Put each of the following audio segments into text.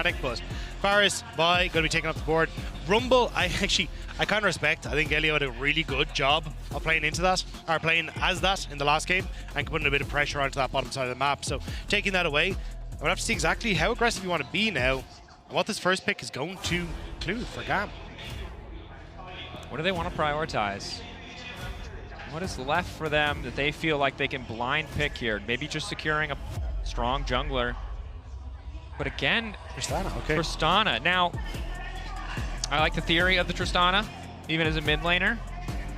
Fnatic, but Varus, Vi, going to be taken off the board. Rumble, I kind of respect. I think Elio had a really good job of playing into that, or playing as that in the last game, and putting a bit of pressure onto that bottom side of the map. So taking that away, I would have to see exactly how aggressive you want to be now, and what this first pick is going to include for GAM. What do they want to prioritize? What is left for them that they feel like they can blind pick here? Maybe just securing a strong jungler. But again, Tristana, okay. Tristana. Now, I like the theory of the Tristana, even as a mid laner.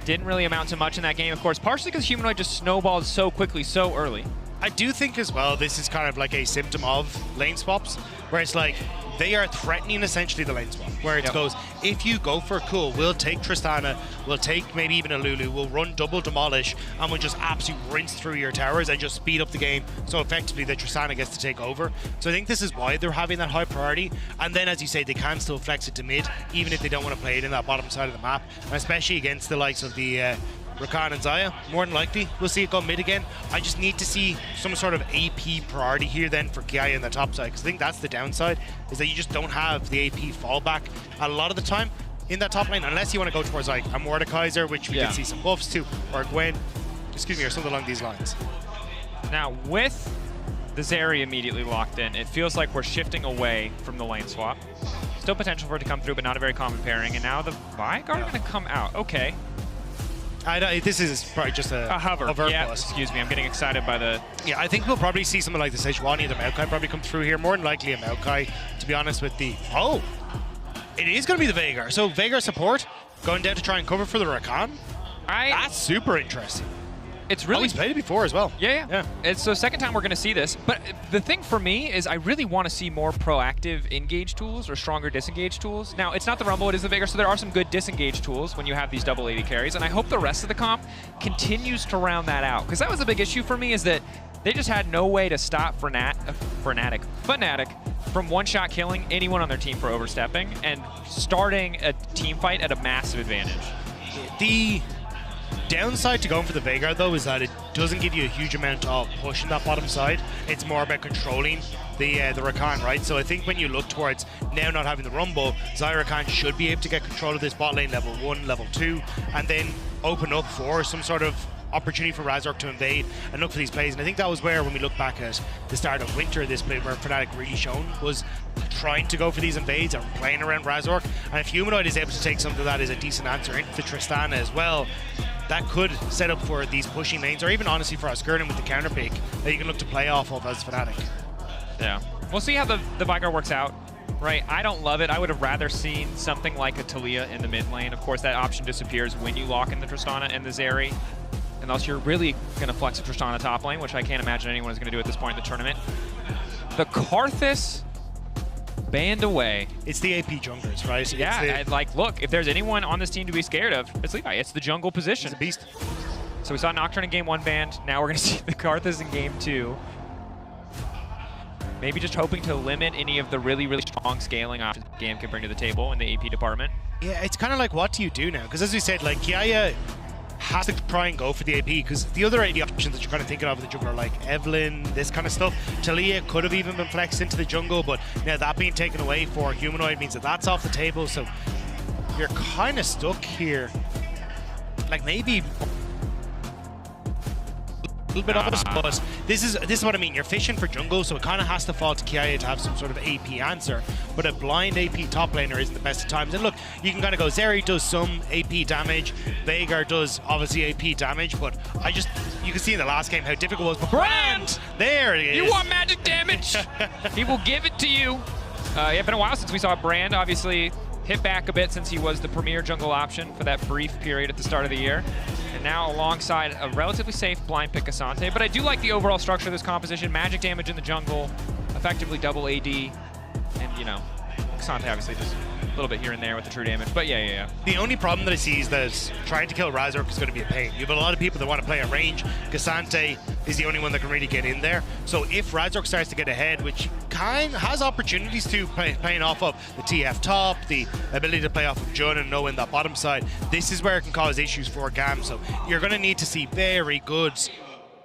Didn't really amount to much in that game, of course, partially because Humanoid just snowballed so quickly, so early. I do think as well, this is kind of like a symptom of lane swaps, where it's like, they are threatening essentially the lane swap, where it goes, if you go for cool, we'll take Tristana, we'll take maybe even a Lulu, we'll run double demolish, and we'll just absolutely rinse through your towers and just speed up the game, so effectively the Tristana gets to take over. So I think this is why they're having that high priority, and then as you say, they can still flex it to mid, even if they don't want to play it in that bottom side of the map, and especially against the likes of the Rakan and Xayah. More than likely, we'll see it go mid again. I just need to see some sort of AP priority here then for Kiaya in the top side, because I think that's the downside, is that you just don't have the AP fallback a lot of the time in that top lane, unless you want to go towards like a Mordekaiser, which we did see some buffs to, or Gwen, excuse me, or something along these lines. Now, with the Zeri immediately locked in, it feels like we're shifting away from the lane swap. Still potential for it to come through, but not a very common pairing, and now the Vigar are going to come out. Okay. I know, this is probably just a hover. Yeah, plus. excuse me, I'm getting excited by the... Yeah, I think we'll probably see something like the Sejuani and the Maokai probably come through here. More than likely a Maokai, to be honest with the... Oh! It is going to be the Veigar. So Veigar support, going down to try and cover for the Rakan. That's super interesting. It's really... Oh, he's played it before as well. Yeah. It's the second time we're going to see this. But the thing for me is I really want to see more proactive engage tools or stronger disengage tools. Now, it's not the Rumble, it is the Veigar, so there are some good disengage tools when you have these double AD carries. And I hope the rest of the comp continues to round that out. Because that was a big issue for me, is that they just had no way to stop Fnatic from one-shot killing anyone on their team for overstepping and starting a team fight at a massive advantage. The downside to going for the Veigar, though, is that it doesn't give you a huge amount of push in that bottom side. It's more about controlling the Rakan, right? So I think when you look towards now not having the Rumble, Rakan should be able to get control of this bot lane level 1, level 2, and then open up for some sort of opportunity for Razork to invade and look for these plays. And I think that was where, when we look back at the start of winter, this play where Fnatic really shone was trying to go for these invades and playing around Razork. And if Humanoid is able to take something of that as a decent answer into Tristana as well, that could set up for these pushing lanes, or even honestly for Skirtin with the counter pick that you can look to play off of as Fnatic. Yeah. We'll see how the Vigar works out, right? I don't love it. I would have rather seen something like a Taliyah in the mid lane. Of course, that option disappears when you lock in the Tristana and the Zeri, unless you're really going to flex a Tristana top lane, which I can't imagine anyone is going to do at this point in the tournament. The Karthus banned away. It's the AP junglers, right? Yeah, and like, look, if there's anyone on this team to be scared of, it's Levi. It's the jungle position. He's a beast. So we saw Nocturne in game 1 banned. Now we're going to see the Karthus in game 2. Maybe just hoping to limit any of the really, really strong scaling options the game can bring to the table in the AP department. Yeah, it's kind of like, what do you do now? Because as we said, like, Kiaya has to try and go for the AP, because the other AD options that you're kind of thinking of in the jungle are like Evelyn, this kind of stuff. Taliyah could have even been flexed into the jungle, but now that being taken away for Humanoid means that that's off the table, so you're kind of stuck here. Like, maybe a little bit of us, but this is what I mean. You're fishing for jungle, so it kind of has to fall to Kiaya to have some sort of AP answer, but a blind AP top laner isn't the best of times. And look, you can kind of go, Zeri does some AP damage, Veigar does obviously AP damage, but you can see in the last game how difficult it was. But Brand! There it is. You want magic damage? He will give it to you. It's been a while since we saw Brand, obviously hit back a bit since he was the premier jungle option for that brief period at the start of the year. And now alongside a relatively safe blind pick Asante. But I do like the overall structure of this composition. Magic damage in the jungle, effectively double AD, and you know, Asante obviously just a little bit here and there with the true damage. But yeah. The only problem that I see is that trying to kill Razork is going to be a pain. You have a lot of people that want to play at range. Cassante is the only one that can really get in there. So if Razork starts to get ahead, which kind of has opportunities to playing off of the TF top, the ability to play off of Jun and knowing that bottom side, this is where it can cause issues for GAM. So you're going to need to see very good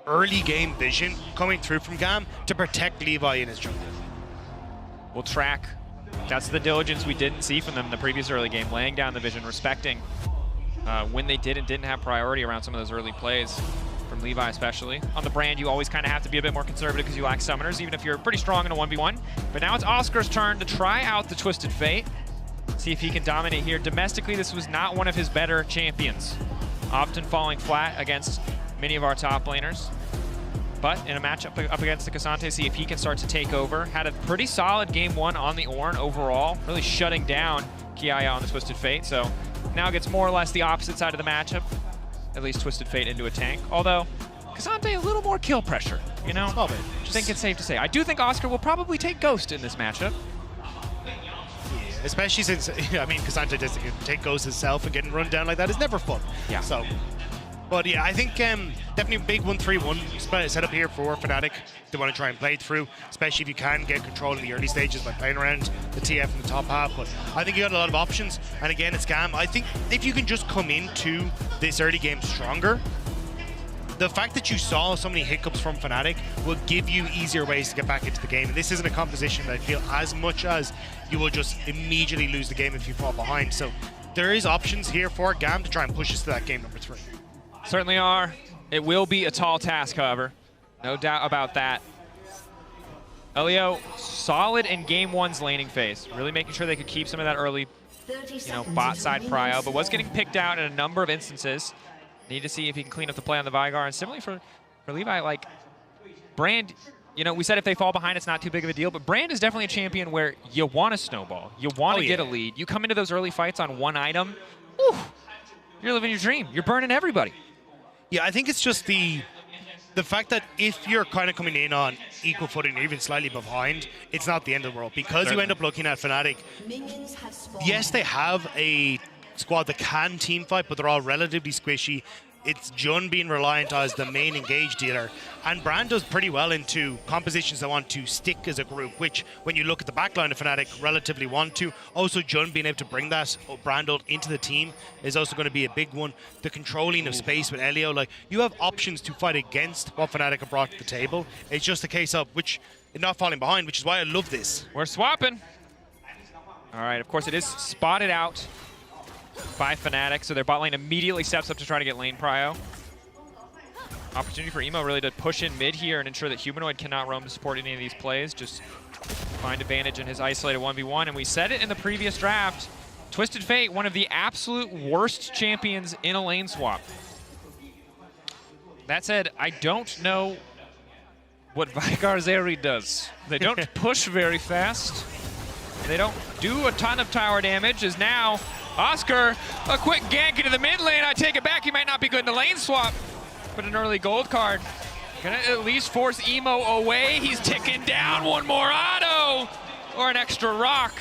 early game vision coming through from GAM to protect Levi in his jungle. We'll track That's the diligence we didn't see from them in the previous early game, laying down the vision, respecting when they did and didn't have priority around some of those early plays, from Levi especially. On the Brand, you always kind of have to be a bit more conservative because you lack summoners, even if you're pretty strong in a 1v1. But now it's Oscar's turn to try out the Twisted Fate, see if he can dominate here. Domestically, this was not one of his better champions, often falling flat against many of our top laners. But in a matchup up against the Cassante, see if he can start to take over. Had a pretty solid game one on the Ornn overall, really shutting down Kiaya on the Twisted Fate. So now gets more or less the opposite side of the matchup, at least Twisted Fate into a tank. Although Cassante a little more kill pressure, you know? I think it's safe to say. I do think Oscar will probably take Ghost in this matchup. Yeah, especially since, I mean, Cassante doesn't take Ghost himself and getting run down like that is never fun. Yeah. So. But yeah, I think definitely big 1-3-1 setup here for Fnatic. They want to try and play through, especially if you can get control in the early stages by playing around the TF in the top half. But I think you got a lot of options. And again, it's GAM. I think if you can just come into this early game stronger, the fact that you saw so many hiccups from Fnatic will give you easier ways to get back into the game. And this isn't a composition that I feel as much as you will just immediately lose the game if you fall behind. So there is options here for GAM to try and push us to that game number 3. Certainly are. It will be a tall task, however. No doubt about that. Elio, solid in game one's laning phase. Really making sure they could keep some of that early, bot side prio, but was getting picked out in a number of instances. Need to see if he can clean up the play on the Vigar. And similarly for Levi, like, Brand, we said if they fall behind, it's not too big of a deal, but Brand is definitely a champion where you want to snowball. You want to get a lead. You come into those early fights on one item, whew, you're living your dream. You're burning everybody. Yeah, I think it's just the fact that if you're kind of coming in on equal footing or even slightly behind, it's not the end of the world. Because you end up looking at Fnatic, yes, they have a squad that can team fight, but they're all relatively squishy. It's Jun being reliant as the main engage dealer. And Brand does pretty well into compositions that want to stick as a group, which, when you look at the backline of Fnatic, relatively want to. Also, Jun being able to bring that Brand ult into the team is also going to be a big one. The controlling of space with Elio, like, you have options to fight against what Fnatic have brought to the table. It's just a case of not falling behind, which is why I love this. We're swapping. All right, of course, it is spotted out by Fnatic, so their bot lane immediately steps up to try to get lane prio. Opportunity for Emo really to push in mid here and ensure that Humanoid cannot roam to support any of these plays. Just find advantage in his isolated 1v1. And we said it in the previous draft, Twisted Fate, one of the absolute worst champions in a lane swap. That said, I don't know what Vigar Zeri does. They don't push very fast. They don't do a ton of tower damage, as now Oscar, a quick gank into the mid lane. I take it back, he might not be good in the lane swap, but an early gold card. Gonna at least force Emo away. He's ticking down. One more auto or an extra rock.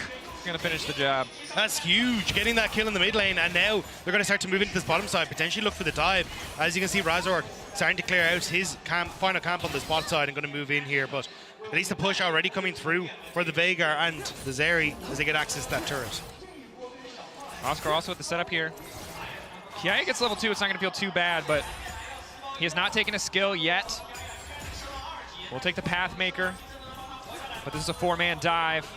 Gonna finish the job. That's huge, getting that kill in the mid lane, and now they're gonna start to move into this bottom side, potentially look for the dive. As you can see, Razork starting to clear out his final camp on the spot side and gonna move in here, but at least the push already coming through for the Veigar and the Zeri as they get access to that turret. Oscar also with the setup here. Kiaya gets level 2, it's not going to feel too bad, but he has not taken a skill yet. We'll take the Pathmaker, but this is a 4-man dive.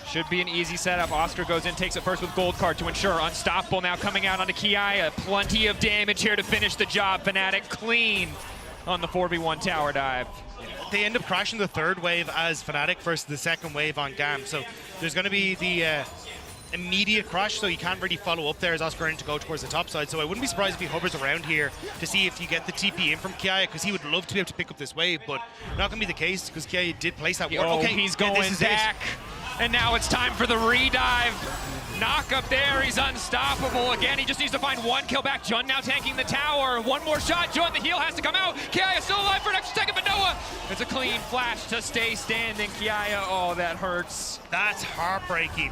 Should be an easy setup. Oscar goes in, takes it first with gold card to ensure unstoppable. Now coming out onto Kiaya. Plenty of damage here to finish the job. Fnatic clean on the 4v1 tower dive. They end up crashing the third wave as Fnatic versus the second wave on GAM. So there's going to be the immediate crash, so you can't really follow up there as Oscar to go towards the top side. So I wouldn't be surprised if he hovers around here to see if you get the TP in from Kiaya, because he would love to be able to pick up this wave, but not going to be the case because Kiaya did place that ward. Okay, he's going back. And now it's time for the redive. Knock up there, he's unstoppable again. He just needs to find one kill back. Jun now tanking the tower. One more shot, Jun, the heal has to come out. Kiaya still alive for an extra second, but Noah. It's a clean flash to stay standing. Kiaya, oh, that hurts. That's heartbreaking.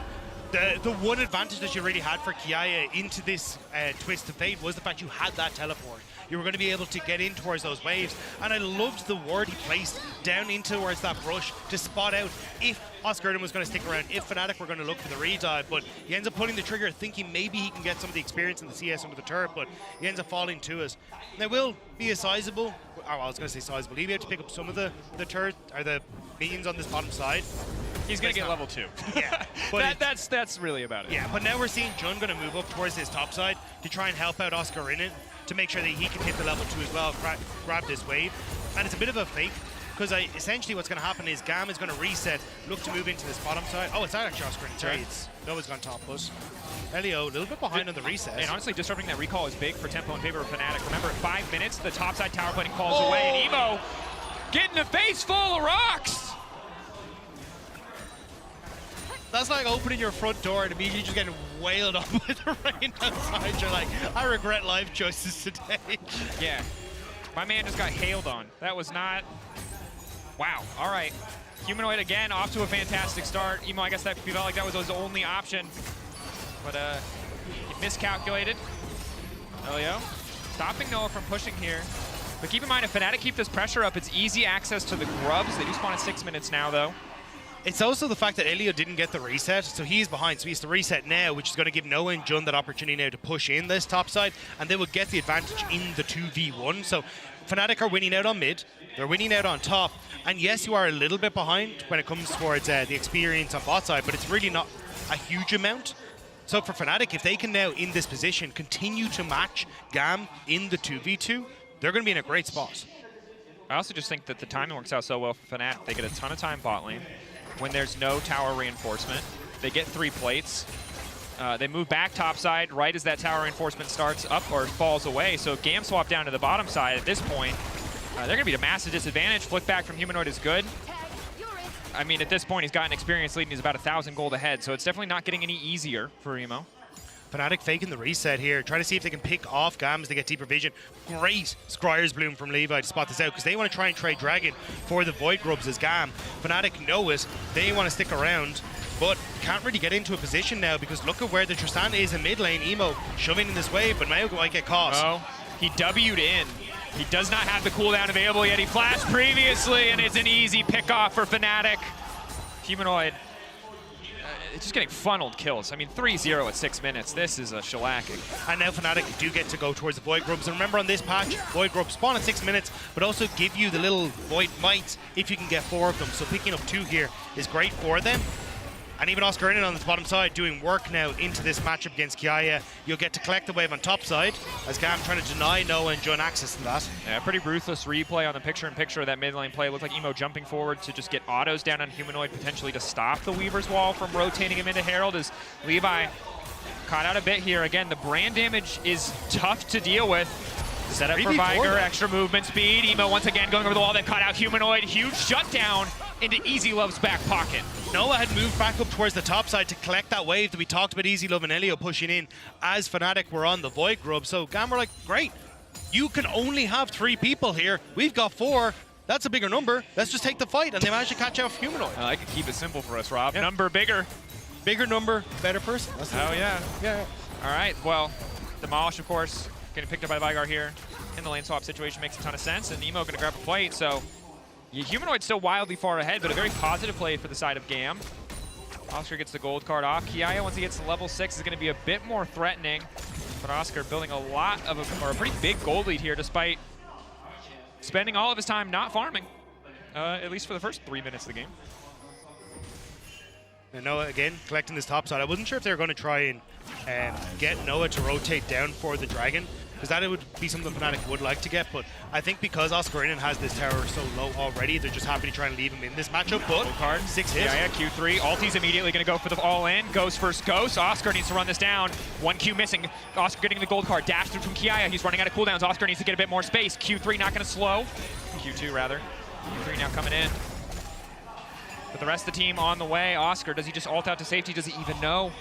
The one advantage that you really had for Kiaya into this Twist of Fate was the fact you had that teleport. You were going to be able to get in towards those waves, and I loved the ward he placed down in towards that brush to spot out if Oscar was going to stick around, if Fnatic were going to look for the redive, but he ends up pulling the trigger thinking maybe he can get some of the experience in the CS under the turret, but he ends up falling to it. There will be a sizable, I was going to say sizable, he'll be able to pick up some of the turret, or the minions on this bottom side. He's going to get level 2. Yeah. But that's really about it. Yeah, but now we're seeing Jun going to move up towards his top side to try and help out Oscar in it to make sure that he can hit the level 2 as well, grab this wave. And it's a bit of a fake, because essentially what's going to happen is GAM is going to reset, look to move into this bottom side. Oh, it's not actually Oscar in it. Sorry, it's Noah's gone top push. Elio, a little bit behind on the reset. And honestly, disrupting that recall is big for tempo in favor of Fnatic. Remember, at 5 minutes, the topside tower plating falls away, and Emo getting a face full of rocks. That's like opening your front door and immediately just getting wailed on with the rain outside. You're like, I regret life choices today. Yeah. My man just got hailed on. That was not... Wow. All right. Humanoid again off to a fantastic start. Emo, I guess that felt like that was his only option. But he miscalculated. Elio stopping Noah from pushing here. But keep in mind, if Fnatic keep this pressure up, it's easy access to the grubs. They do spawn at 6 minutes now, though. It's also the fact that Elio didn't get the reset, so he's behind, so he has to reset now, which is going to give Noah and Jun that opportunity now to push in this top side, and they will get the advantage in the 2v1. So Fnatic are winning out on mid, they're winning out on top, and yes, you are a little bit behind when it comes towards the experience on bot side, but it's really not a huge amount. So for Fnatic, if they can now, in this position, continue to match GAM in the 2v2, they're going to be in a great spot. I also just think that the timing works out so well for Fnatic. They get a ton of time bot lane. When there's no tower reinforcement, they get 3 plates. They move back topside right as that tower reinforcement starts up or falls away. So GAM swap down to the bottom side at this point. They're going to be at a massive disadvantage. Flick back from Humanoid is good. I mean, at this point, he's got an experience lead and he's about 1,000 gold ahead. So it's definitely not getting any easier for Emo. Fnatic faking the reset here, trying to see if they can pick off GAM as they get deeper vision. Great Scryer's Bloom from Levi to spot this out, because they want to try and trade Dragon for the Void Grubs as GAM. Fnatic know it, they want to stick around, but can't really get into a position now, because look at where the Tristan is in mid lane. Emo shoving in this wave, but Mao might get caught. Oh, he W'd in. He does not have the cooldown available yet. He flashed previously, and it's an easy pick off for Fnatic. Humanoid. It's just getting funneled kills. I mean, 3-0 at 6 minutes. This is a shellacking. And now Fnatic do get to go towards the Void Grubs. And remember on this patch, Void Grubs spawn at 6 minutes, but also give you the little Void Mites if you can get 4 of them. So picking up 2 here is great for them. And even Oscar in it on the bottom side doing work now into this matchup against Kiaya. You'll get to collect the wave on top side as GAM trying to deny Noah and Jun access to that. Yeah, pretty ruthless replay on the picture-in-picture of that mid lane play. Looked like Emo jumping forward to just get autos down on Humanoid, potentially to stop the Weaver's Wall from rotating him into Herald, as Levi caught out a bit here. Again, the brand damage is tough to deal with. Set up for Viger, extra movement speed. Emo once again going over the wall, then caught out Humanoid. Huge shutdown into Easy Love's back pocket. Noah had moved back up towards the top side to collect that wave that we talked about. Easy Love and Elio pushing in as Fnatic were on the Void Grub. So GAM were like, great, you can only have 3 people here. We've got 4. That's a bigger number. Let's just take the fight. And they managed to catch out Humanoid. I could keep it simple for us, Rob. Yeah. Number bigger. Bigger number, better person. Oh, yeah. Yeah. All right, well, Demolish, of course, getting picked up by Vigar here in the lane swap situation makes a ton of sense. And Emo going to grab a plate, so Humanoid still wildly far ahead, but a very positive play for the side of GAM. Oscar gets the gold card off. Kiaya, once he gets to level 6, is going to be a bit more threatening. But Oscar building a lot of a pretty big gold lead here, despite spending all of his time not farming, at least for the first 3 minutes of the game. And Noah, again, collecting this top side. I wasn't sure if they were going to try and get Noah to rotate down for the Dragon, because that would be something Fnatic would like to get, but I think because Oscar has this tower so low already, they're just happy to try and leave him in this matchup. But card 6 hits. Yeah, Q3. Alti's immediately going to go for the all-in. Ghost first Ghost. Oscar needs to run this down. 1 Q missing. Oscar getting the gold card. Dash through from Kiaya. He's running out of cooldowns. Oscar needs to get a bit more space. Q3 not going to slow. Q2 rather. Q3 now coming in. But the rest of the team on the way. Oscar, does he just ult out to safety? Does he even know?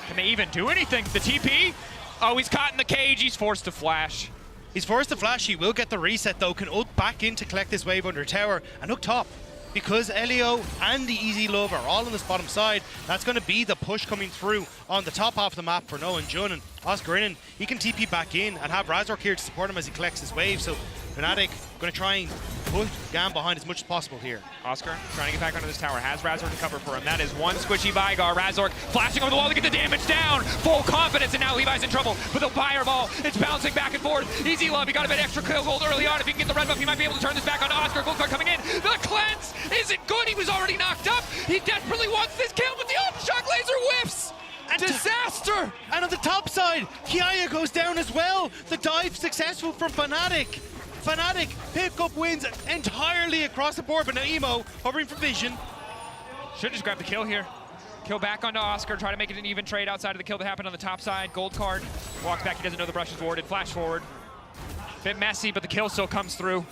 Can they even do anything? The TP? Oh, he's caught in the cage. He's forced to flash. He's forced to flash. He will get the reset, though. Can ult back in to collect this wave under tower. And look top. Because Elio and the Easy Love are all on this bottom side, that's going to be the push coming through on the top half of the map for Noah and Jun. And Oscar he can TP back in and have Razork here to support him as he collects his wave. So Fnatic going to try and put GAM behind as much as possible here. Oscar trying to get back onto this tower. Has Razork to cover for him. That is one squishy Vigar. Razork flashing over the wall to get the damage down. Full confidence, and now Levi's in trouble with a fireball. It's bouncing back and forth. Easy Love, he got a bit extra kill gold early on. If he can get the red buff, he might be able to turn this back onto Oscar. Gold card coming in. The cleanse isn't good. He was already knocked up. He desperately wants this kill, but the Ultrashock laser whiffs. And disaster! And on the top side, Kiaya goes down as well. The dive successful from Fnatic. Fnatic pick up wins entirely across the board, but now Emo hovering for vision. Should just grab the kill here. Kill back onto Oscar, try to make it an even trade outside of the kill that happened on the top side. Gold card, walks back, he doesn't know the brush is warded, flash forward. Bit messy, but the kill still comes through.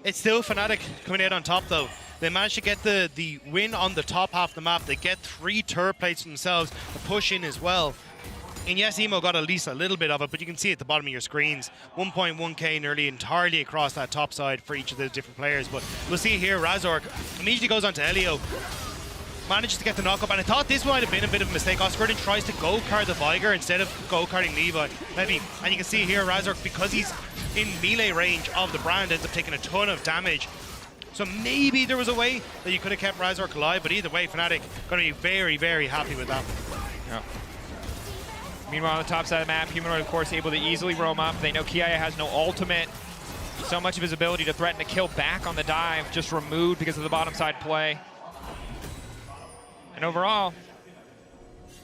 It's still Fnatic coming out on top though. They managed to get the win on the top half of the map. They get 3 turret plates themselves to push in as well. And yes, Emo got at least a little bit of it, but you can see at the bottom of your screens, 1.1k nearly entirely across that top side for each of the different players. But we'll see here, Razork immediately goes on to Elio, manages to get the knock-up, and I thought this might have been a bit of a mistake. Oscar tries to go-card the Vigar instead of go-carding Levi. Maybe, and you can see here, Razork, because he's in melee range of the brand, ends up taking a ton of damage. So maybe there was a way that you could have kept Razork alive, but either way, Fnatic going to be very, very happy with that. Yeah. Meanwhile, on the top side of the map, Humanoid, of course, able to easily roam up. They know Kiaya has no ultimate. So much of his ability to threaten to kill back on the dive just removed because of the bottom side play. And overall,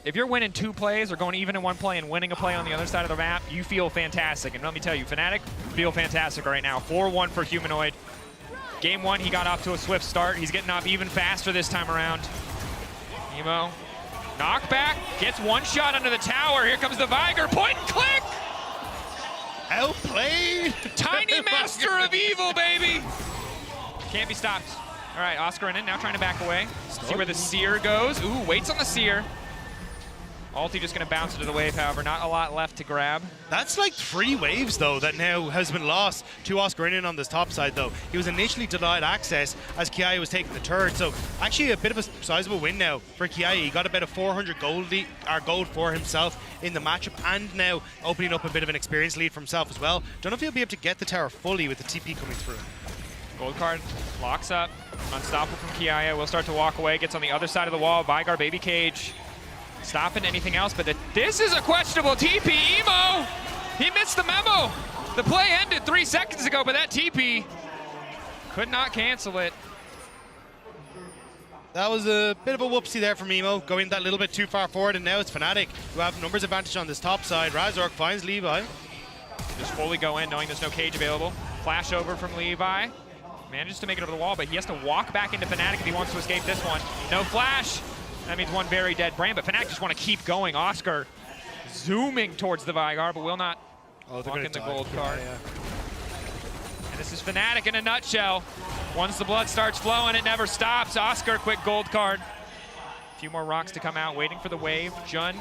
if you're winning 2 plays or going even in 1 play and winning a play on the other side of the map, you feel fantastic. And let me tell you, Fnatic feel fantastic right now. 4-1 for Humanoid. Game 1, he got off to a swift start. He's getting off even faster this time around. Emo. Knockback, gets 1 shot under the tower. Here comes the Vigar, point and click! Outplayed! Tiny master of evil, baby! Can't be stopped. All right, Oscar in, now trying to back away. See where the Seer goes. Ooh, waits on the Seer. Ulti just gonna bounce into the wave, however, not a lot left to grab. That's like 3 waves though that now has been lost to Oscar in on this top side though. He was initially denied access as Kiaya was taking the turret, so actually a bit of a sizable win now for Kiaya. He got about a 400 gold for himself in the matchup, and now opening up a bit of an experience lead for himself as well. Don't know if he'll be able to get the tower fully with the TP coming through. Gold card, locks up, unstoppable from Kiaya, will start to walk away, gets on the other side of the wall, Vigar baby cage. Stopping anything else, but this is a questionable TP. Emo, he missed the memo. The play ended 3 seconds ago, but that TP could not cancel it. That was a bit of a whoopsie there from Emo, going that little bit too far forward, and now it's Fnatic who have numbers advantage on this top side. Razork finds Levi. Just fully go in, knowing there's no cage available. Flash over from Levi. Manages to make it over the wall, but he has to walk back into Fnatic if he wants to escape this one. No flash. That means 1 very dead Brand, but Fnatic just want to keep going. Oscar zooming towards the Vigar, but will not walk in the gold card. Yeah. And this is Fnatic in a nutshell. Once the blood starts flowing, it never stops. Oscar, quick gold card. A few more rocks to come out, waiting for the wave. Jun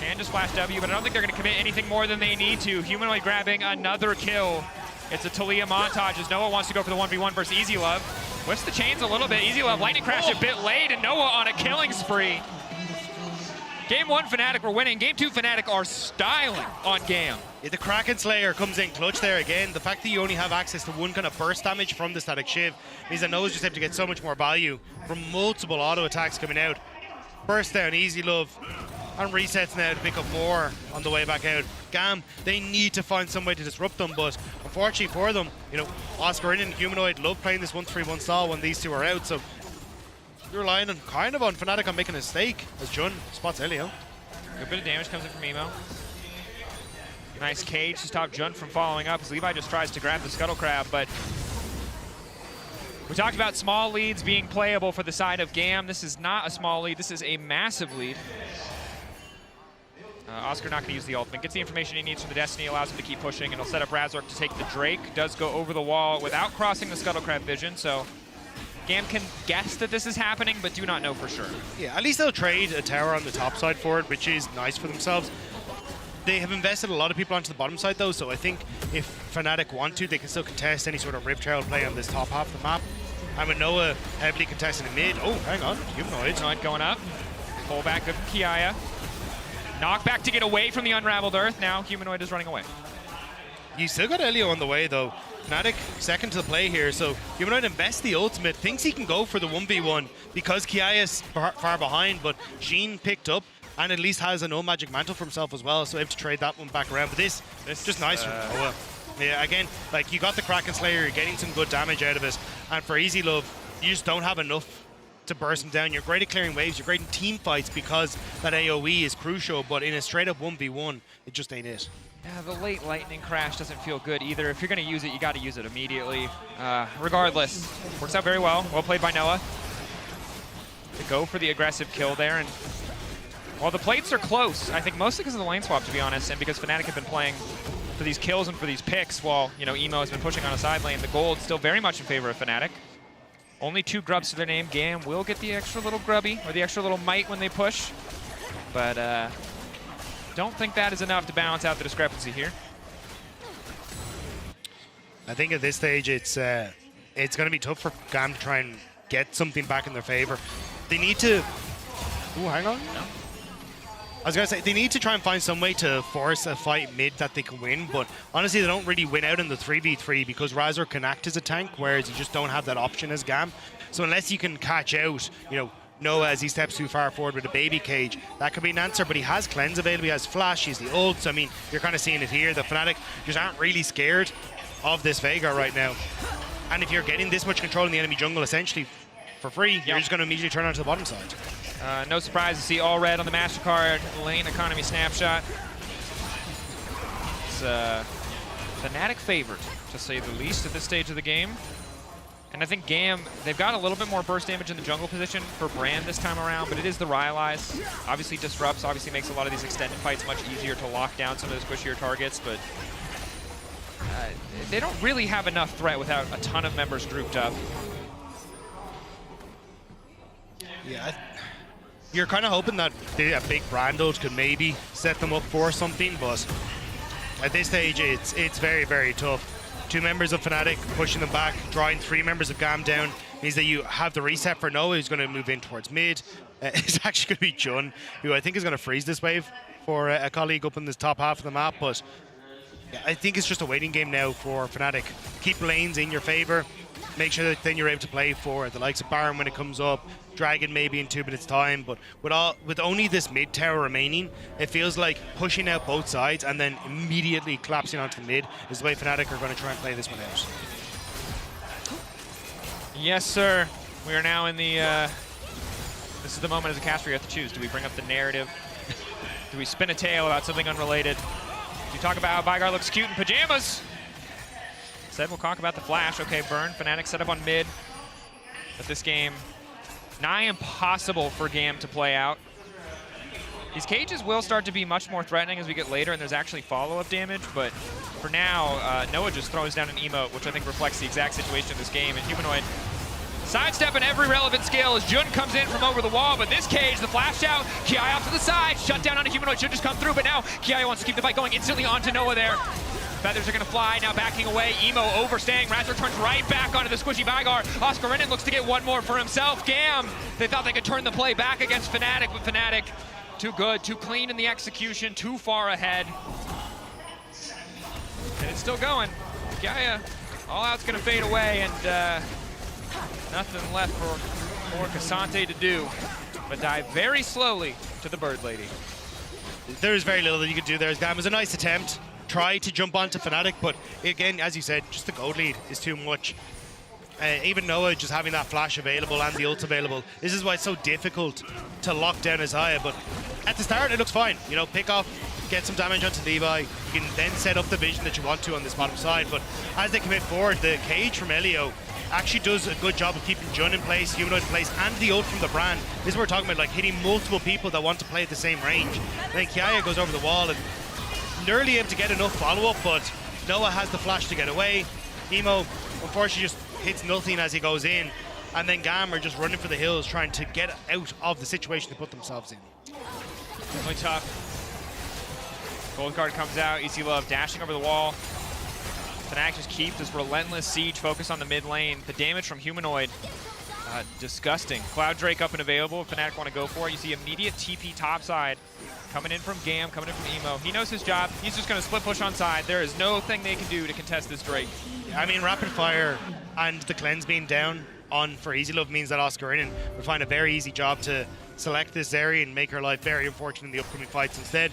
can just flash W, but I don't think they're going to commit anything more than they need to. Humanoid grabbing another kill. It's a Talia montage as Noah wants to go for the 1v1 versus Easy Love. Whips the chains a little bit. Easy Love, lightning crash a bit late, and Noah on a killing spree. Game 1, Fnatic were winning. Game 2, Fnatic are styling on GAM. Yeah, the Kraken Slayer comes in clutch there again. The fact that you only have access to 1 kind of burst damage from the Static Shiv means that Noah's just able to get so much more value from multiple auto attacks coming out. Burst down, Easy Love, and resets now to pick up more on the way back out. GAM, they need to find some way to disrupt them, but unfortunately for them, you know, Oscar and Humanoid love playing this 1-3-1 style when these 2 are out, so you're relying on kind of on Fnatic on making a mistake as Jun spots Elio. Good bit of damage comes in from Emo. Nice cage to stop Jun from following up as Levi just tries to grab the Scuttle Crab, but we talked about small leads being playable for the side of GAM. This is not a small lead, this is a massive lead. Oscar not going to use the ultimate. Gets the information he needs from the Destiny, allows him to keep pushing, and he'll set up Razork to take the Drake. Does go over the wall without crossing the Scuttle Crab vision, so GAM can guess that this is happening, but do not know for sure. Yeah, at least they'll trade a tower on the top side for it, which is nice for themselves. They have invested a lot of people onto the bottom side though, so I think if Fnatic want to, they can still contest any sort of Rip Trail play on this top half of the map. And with Noah heavily contesting in mid, oh, hang on, Humanoid. Humanoid going up. Pull back, good from Kiaya. Knockback to get away from the Unraveled Earth. Now Humanoid is running away. You still got Elio on the way though. Fnatic second to the play here, so Humanoid invests the ultimate, thinks he can go for the 1v1 because Kiaya is far behind, but Jean picked up and at least has a no magic mantle for himself as well, so able to trade that one back around. But this just nice from Noah. Yeah, again, like you got the Kraken Slayer, you're getting some good damage out of it, and for Easy Love, you just don't have enough to burst him down. You're great at clearing waves, you're great in team fights because that AoE is crucial, but in a straight up 1v1, it just ain't it. Yeah, the late lightning crash doesn't feel good either. If you're going to use it, you got to use it immediately. Regardless, works out very well. Well played by Noah. To go for the aggressive kill there. And while the plates are close, I think mostly because of the lane swap, to be honest, and because Fnatic have been playing for these kills and for these picks while, you know, Emo has been pushing on a side lane, the gold's still very much in favor of Fnatic. Only 2 grubs to their name. GAM will get the extra little grubby, or the extra little mite when they push. But, don't think that is enough to balance out the discrepancy here. I think at this stage it's going to be tough for GAM to try and get something back in their favor. They need to... Ooh, hang on. No. I was going to say, they need to try and find some way to force a fight mid that they can win, but honestly, they don't really win out in the 3v3 because Razor can act as a tank, whereas you just don't have that option as GAM. So unless you can catch out, you know, Noah as he steps too far forward with a baby cage, that could be an answer, but he has cleanse available, he has flash, he's the ults. I mean, you're kind of seeing it here. The Fnatic just aren't really scared of this Veigar right now. And if you're getting this much control in the enemy jungle, essentially for free, you're just going to immediately turn onto the bottom side. No surprise to see all red on the MasterCard lane economy snapshot. It's Fnatic favored, to say the least, at this stage of the game. And I think GAM, they've got a little bit more burst damage in the jungle position for Brand this time around, but it is the Rylai's. Obviously disrupts, obviously makes a lot of these extended fights much easier to lock down some of those squishier targets, but they don't really have enough threat without a ton of members grouped up. Yeah, you're kind of hoping that a big Brand ult could maybe set them up for something, but at this stage it's very, very tough. 2 members of Fnatic pushing them back, drawing 3 members of GAM down, means that you have the reset for Noah, who's going to move in towards mid. It's actually going to be Jun, who I think is going to freeze this wave for a colleague up in this top half of the map, but yeah, I think it's just a waiting game now for Fnatic. Keep lanes in your favor, make sure that then you're able to play for the likes of Baron when it comes up, Dragon maybe in 2 minutes time, but with only this mid tower remaining, it feels like pushing out both sides and then immediately collapsing onto the mid is the way Fnatic are going to try and play this one out. Yes, sir. We are now in the... this is the moment as a caster you have to choose. Do we bring up the narrative? Do we spin a tale about something unrelated? Do you talk about how Veigar looks cute in pajamas? Instead, we'll talk about the flash. Okay, burn. Fnatic set up on mid. But this game... nigh impossible for GAM to play out. These cages will start to be much more threatening as we get later, and there's actually follow-up damage, but for now, Noah just throws down an emote, which I think reflects the exact situation in this game, and Humanoid sidestepping every relevant skill as Jun comes in from over the wall, but this cage, the flash out, Kiai off to the side, shut down on a Humanoid, should just come through, but now Kiai wants to keep the fight going instantly onto Noah there. Feathers are going to fly, now backing away, Emo overstaying, Razor turns right back onto the squishy Veigar. Oscar Renan looks to get one more for himself. GAM, they thought they could turn the play back against Fnatic, but Fnatic, too good, too clean in the execution, too far ahead. And it's still going. Gaia, all out's going to fade away, and nothing left for Cassante to do, but dive very slowly to the Bird Lady. There is very little that you can do there. GAM was a nice attempt. Try to jump onto Fnatic, but again, as you said, just the gold lead is too much. Even Noah just having that flash available and the ult available, this is why it's so difficult to lock down Isaiah, but at the start it looks fine. You know, pick off, get some damage onto Levi, you can then set up the vision that you want to on this bottom side, but as they commit forward, the cage from Elio actually does a good job of keeping Jun in place, Humanoid in place, and the ult from the Brand. This is what we're talking about, like hitting multiple people that want to play at the same range. And then Kiaya goes over the wall and nearly able to get enough follow-up, but Noah has the flash to get away. Emo, unfortunately, just hits nothing as he goes in, and then GAM are just running for the hills, trying to get out of the situation they put themselves in. Definitely tough. Gold card comes out, Easy Love dashing over the wall. Fnatic just keep this relentless siege focus on the mid lane. The damage from Humanoid, disgusting. Cloud Drake up and available. If Fnatic want to go for it, you see immediate TP topside. Coming in from GAM, coming in from Emo. He knows his job. He's just going to split push on side. There is no thing they can do to contest this Drake. I mean, Rapid Fire and the cleanse being down on for Easy Love means that Oscar Innen will find a very easy job to select this area and make her life very unfortunate in the upcoming fights. Instead,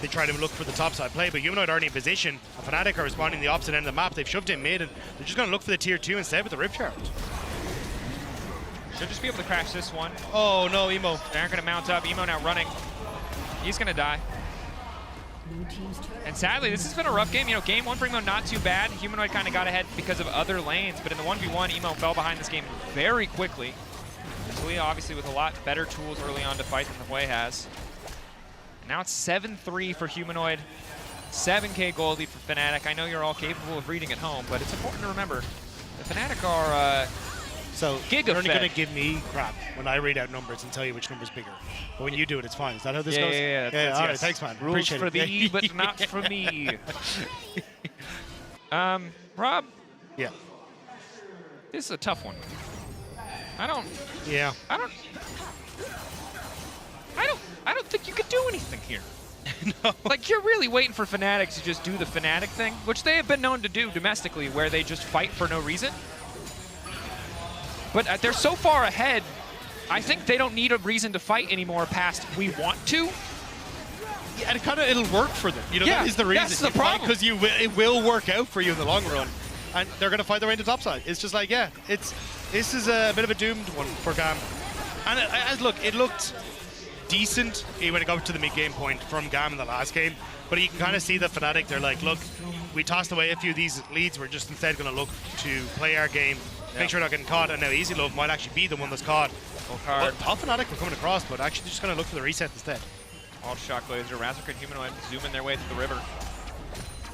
they try to look for the topside play, but Humanoid aren't in position. And Fnatic are responding the opposite end of the map. They've shoved in mid, and they're just going to look for the tier 2 instead with the Rip Charge. Should just be able to crash this one. Oh no, Emo. They aren't going to mount up. Emo now running. He's going to die. And sadly, this has been a rough game. You know, game 1 for Emo, not too bad. Humanoid kind of got ahead because of other lanes, but in the 1v1, Emo fell behind this game very quickly. Talia obviously with a lot better tools early on to fight than the Hwei has. And now it's 7-3 for Humanoid. 7K gold lead for Fnatic. I know you're all capable of reading at home, but it's important to remember the Fnatic are so Giga you're only fed. going to give me crap when I read out numbers and tell you which number's bigger. But when you do it, it's fine. Is that how this goes? Yeah, all right, yes. thanks, man. Rules Appreciate for it. thee, but not for me. Rob, Yeah. this is a tough one. I don't think you could do anything here. No. Like, you're really waiting for Fnatic to just do the Fnatic thing, which they have been known to do domestically, where they just fight for no reason. But they're so far ahead, I think they don't need a reason to fight anymore past we want to. Yeah, and it'll work for them. You know, Yeah, that is the reason. that's the problem. Because it will work out for you in the long run. And they're going to fight their way to the top side. It's just like, yeah, this is a bit of a doomed one for GAM. And it looked decent when it got to the mid-game point from GAM in the last game. But you can kind of see the Fnatic, they're like, look, we tossed away a few of these leads. We're just instead going to look to play our game, make sure we're not getting caught. And now Easy Love might actually be the one that's caught. But top Fnatic were coming across, but actually they're just going to look for the reset instead. All shock laser, Razork and Humanoid zooming their way through the river.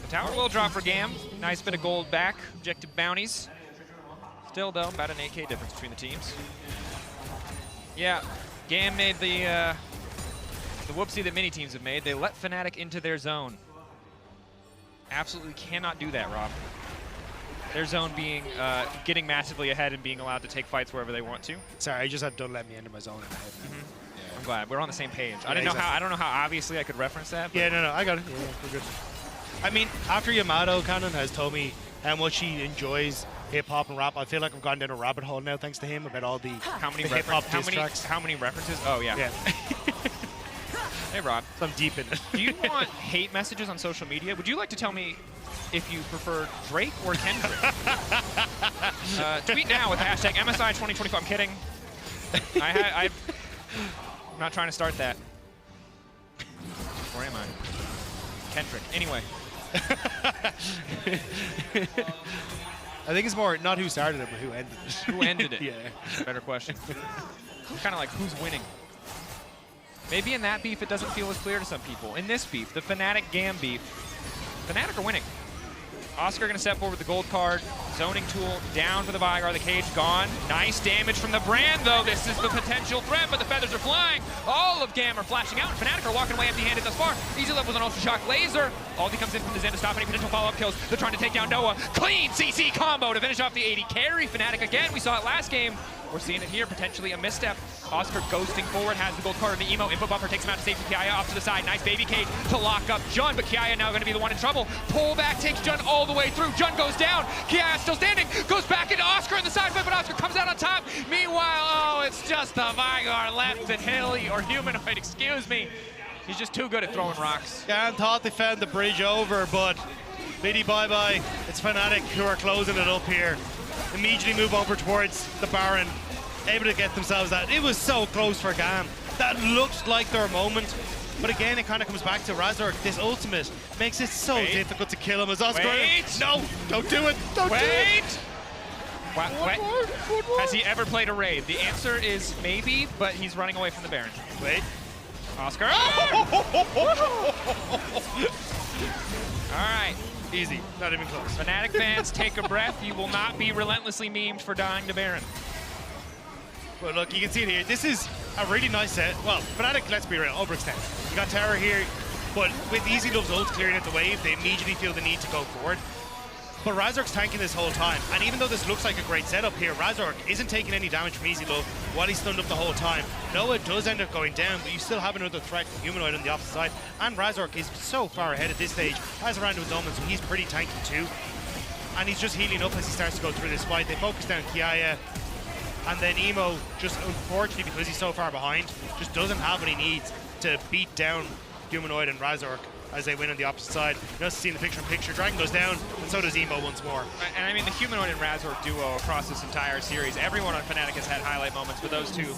The tower will drop for GAM. Nice bit of gold back. Objective bounties. Still, though, about an 8K difference between the teams. Yeah, GAM made the whoopsie that many teams have made. They let Fnatic into their zone. Absolutely cannot do that, Rob. Their zone being getting massively ahead and being allowed to take fights wherever they want to. Sorry, I just had don't let me into my zone in my head. Yeah. I'm glad we're on the same page. Yeah, I don't know how obviously I could reference that. But Yeah, no, I got it. Yeah, we're good. I mean, after Yamato Cannon has told me how much he enjoys hip-hop and rap, I feel like I've gone down a rabbit hole now thanks to him about all the hip-hop diss tracks. How many references? Oh yeah. Hey Rob, So I'm deep in it. do you want hate messages on social media? Would you like to tell me if you prefer Drake or Kendrick? Tweet now with hashtag MSI 2024. I'm kidding. I'm not trying to start that. Or am I? Kendrick. Anyway. I think it's more not who started it, but who ended it. Who ended it? Yeah. Better question. Kind of like who's winning. Maybe in that beef it doesn't feel as clear to some people. In this beef, the Fnatic GAM beef, Fnatic are winning. Oscar gonna step forward with the gold card. Zoning tool down for the Vigar. The cage gone. Nice damage from the Brand, though. This is the potential threat, but the feathers are flying. All of GAM are flashing out. Fnatic are walking away empty-handed thus far. Easy Love with an Ultra Shock laser. Aldi comes in from the Zen to stop any potential follow-up kills. They're trying to take down Noah. Clean CC combo to finish off the 80 carry. Fnatic again. We saw it last game. We're seeing it here, potentially a misstep. Oscar ghosting forward, has the gold card on the Emo. Input buffer takes him out to safety. Kiaya off to the side. Nice baby cage to lock up Jun, but Kiaya now going to be the one in trouble. Pull back takes Jun all the way through. Jun goes down. Kiaya still standing. Goes back into Oscar in the side flip, but Oscar comes out on top. Meanwhile, oh, it's just the Vigar left and Hilly, or Humanoid, excuse me. He's just too good at throwing rocks. GAM thought they found the bridge over, but biddy bye-bye. It's Fnatic who are closing it up here. Immediately move over towards the Baron. Able to get themselves out. It was so close for GAM. That looked like their moment. But again, it kind of comes back to Razork. This ultimate makes it so difficult to kill him as Oscar. Wait. No, don't do it. Don't do it. Wow, has he ever played a raid? The answer is maybe, but he's running away from the Baron. Wait. Oscar. All right. Easy. Not even close. Fnatic fans, take a breath. You will not be relentlessly memed for dying to Baron. But look, you can see it here. This is a really nice set. Well, Fnatic, let's be real, overextend. You got Tower here, but with Easy Love's ult clearing at the wave, they immediately feel the need to go forward. But Razork's tanking this whole time, and even though this looks like a great setup here, Razork isn't taking any damage from Easy Love while he's stunned up the whole time. Noah does end up going down, but you still have another threat from Humanoid on the opposite side, and Razork is so far ahead at this stage, has around with Omen, so he's pretty tanky too. and he's just healing up as he starts to go through this fight. They focus down Kiaya, and then Emo, just unfortunately because he's so far behind, just doesn't have what he needs to beat down Humanoid and Razork as they win on the opposite side. You know, seeing the picture-in-picture, Dragon goes down, and so does Emo once more. And I mean, the Humanoid and Razork duo across this entire series, everyone on Fnatic has had highlight moments, but those two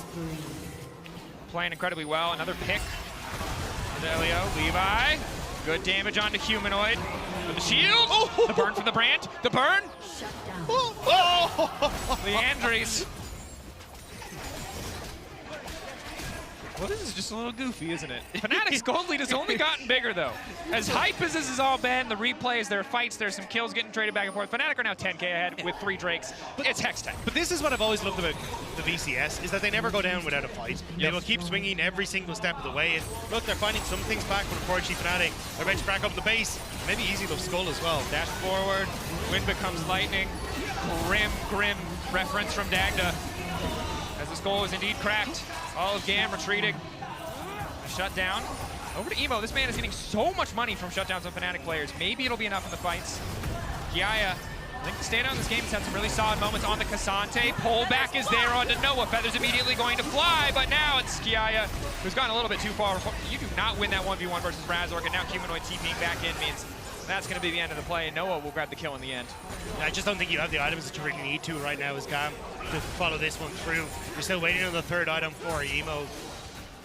playing incredibly well. Another pick for Delio. Levi, good damage onto Humanoid. With the shield, the burn from the brand, the burn. Leandries. Well, this is just a little goofy, isn't it? Fnatic's gold lead has only gotten bigger, though. As hype as this has all been, the replays, their fights, there's some kills getting traded back and forth. Fnatic are now 10K ahead with 3 Drakes. It's Hex Tech. But this is what I've always loved about the VCS, is that they never go down without a fight. They will keep swinging every single step of the way. And look, they're finding some things back, but unfortunately Fnatic, they're about to crack up the base. Maybe easy to skull as well. Dash forward, wind becomes lightning. Grim reference from Dagda. As the skull is indeed cracked. All of GAM retreating. Shutdown. Over to Emo. This man is getting so much money from shutdowns on Fnatic players. Maybe it'll be enough in the fights. Kiaya, I think the standout in this game has had some really solid moments on the Cassante. Pullback is there onto Noah. Feathers immediately going to fly, but now it's Kiaya who's gone a little bit too far. You do not win that 1v1 versus Razork, and now Humanoid TPing back in means that's going to be the end of the play, and Noah will grab the kill in the end. I just don't think you have the items that you really need to right now as GAM to follow this one through. You're still waiting on the third item for Emo.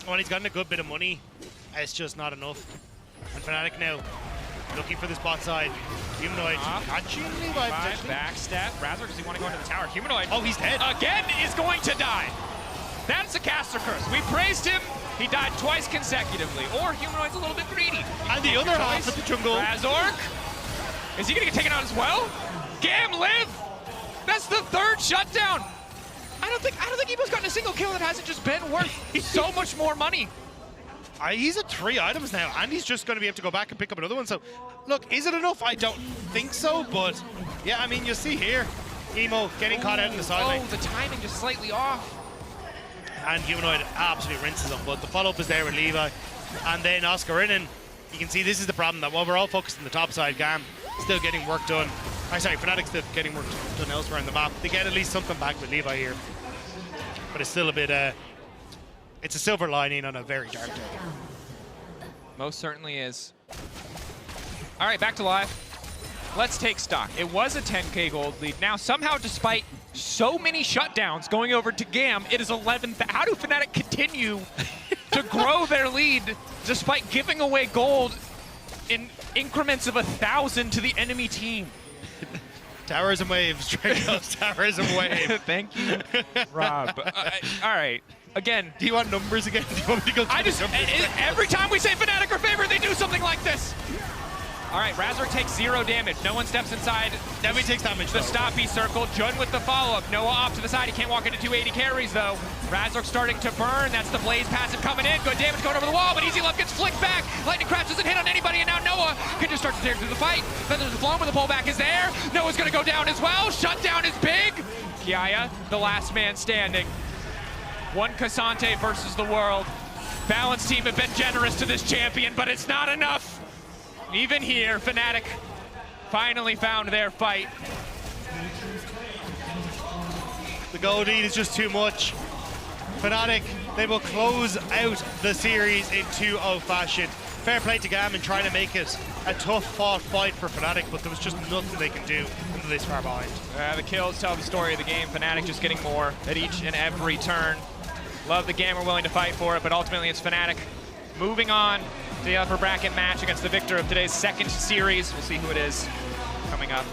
When he's gotten a good bit of money, it's just not enough. And Fnatic now looking for this bot side. Humanoid catching Levi potentially. Back step. Razork, does he want to go into the tower? Humanoid, oh, he's dead. Again is going to die. That's a caster curse. We praised him. He died twice consecutively. Or Humanoid's a little bit greedy. And the other half of the jungle. Razork. Is he going to get taken out as well? GAM live. That's the third shutdown. I don't think Emo's gotten a single kill that hasn't just been worth so much more money. He's at 3 items now, and he's just going to be able to go back and pick up another one. So, look, is it enough? I don't think so, but yeah, I mean, you see here, Emo getting caught out in the sideline. Oh, the timing just slightly off. And Humanoid absolutely rinses him, but the follow-up is there with Levi. And then Oscarinen, you can see this is the problem, that while we're all focused on the top side, GAM still getting work done. Fnatic still getting work done elsewhere on the map. They get at least something back with Levi here. But it's still a bit, it's a silver lining on a very dark day. Most certainly is. All right, back to live. Let's take stock. It was a 10K gold lead. Now, somehow, despite so many shutdowns going over to GAM, it is 11th. How do Fnatic continue to grow their lead despite giving away gold in increments of 1,000 to the enemy team? Towers and waves, Dracos, towers and waves. Thank you, Rob. All right. Again, do you want numbers again? Do you want me to go every time we say Fnatic are favored, they do something like this. All right, Razork takes 0 damage. No one steps inside. Now he takes damage. The stoppy circle. Jun with the follow-up. Noah off to the side. He can't walk into 280 carries, though. Razork starting to burn. That's the Blaze passive coming in. Good damage going over the wall, but Easy Love gets flicked back. Lightning Crash doesn't hit on anybody, and now Noah can just start to tear through the fight. Feathers are flown, but the pullback is there. Noah's going to go down as well. Shutdown is big. Kiaya, the last man standing. One Cassante versus the world. Balance team have been generous to this champion, but it's not enough. Even here, Fnatic finally found their fight. The gold lead is just too much. Fnatic, they will close out the series in 2-0 fashion. Fair play to GAM in trying to make it a tough fought fight for Fnatic, but there was just nothing they can do until this far behind. The kills tell the story of the game. Fnatic just getting more at each and every turn. Love the game, we're willing to fight for it, but ultimately it's Fnatic moving on to the upper bracket match against the victor of today's second series. We'll see who it is coming up.